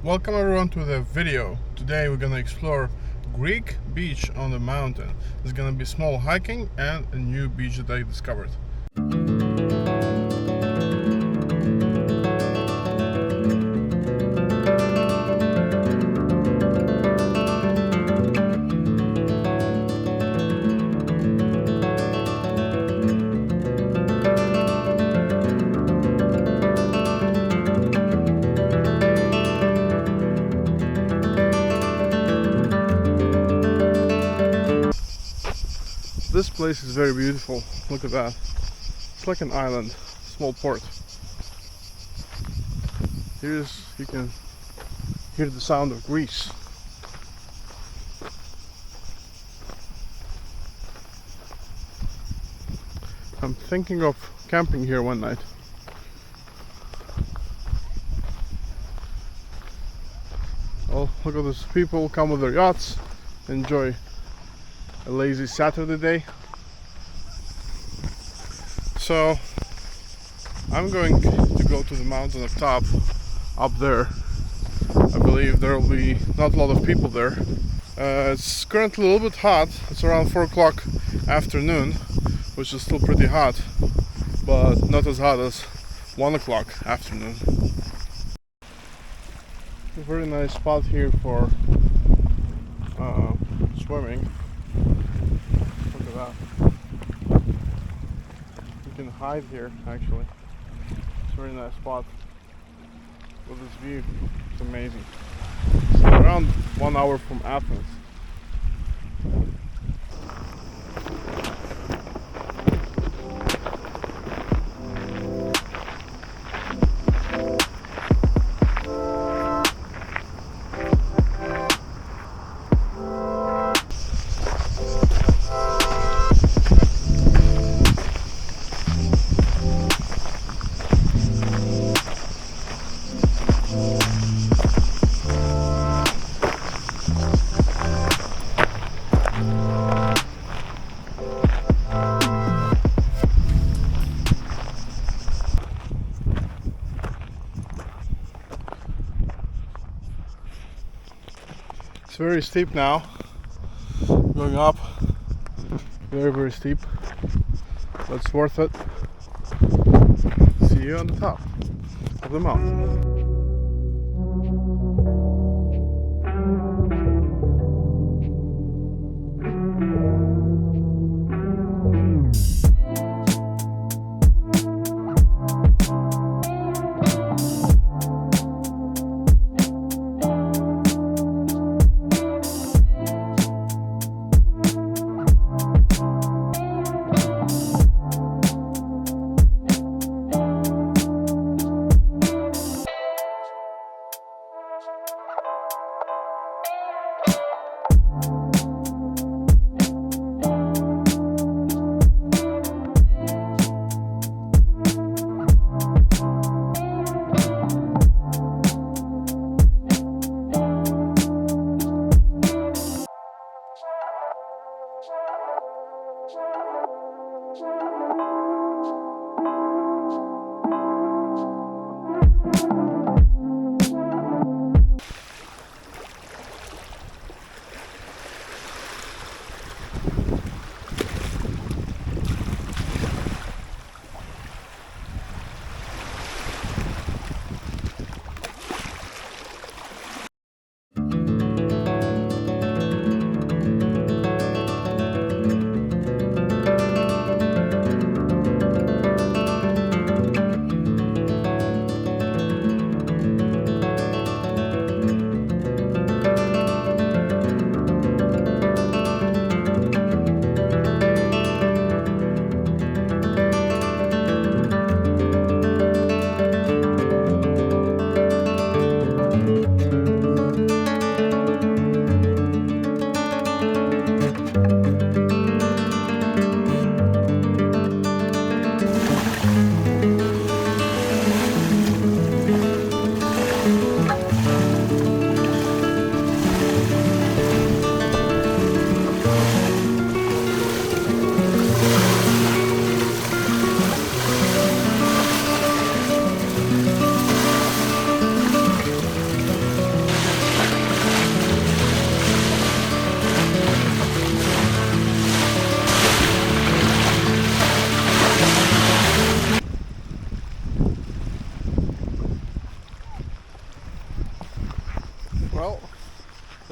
Welcome everyone to the video. Today we're gonna explore Greek beach on the mountain. There's gonna be small hiking and a new beach that I discovered. This place is very beautiful. Look at that. It's like an island, small port. You can hear the sound of Greece. I'm thinking of camping here one night. Oh, look at these people come with their yachts, enjoy a lazy Saturday day. So I'm going to go to the mountain up top, up there. I believe there will be not a lot of people there. It's currently a little bit hot. It's around 4 o'clock afternoon, which is still pretty hot, but not as hot as 1 o'clock afternoon. A very nice spot here for swimming. Look at that. You can hide here actually. It's a very nice spot with this view. It's amazing. It's around 1 hour from Athens. It's very steep now, going up, very steep, but it's worth it. See you on the top of the mountain.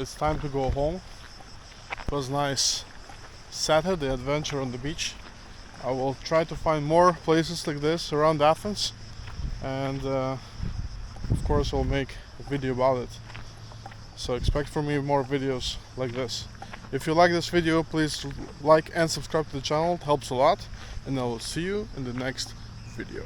it's time to go home. It was nice Saturday adventure on the beach. I will try to find more places like this around Athens, and of course I'll make a video about it. So expect from me more videos like this. If you like this video, please like and subscribe to the channel, it helps a lot, and I will see you in the next video.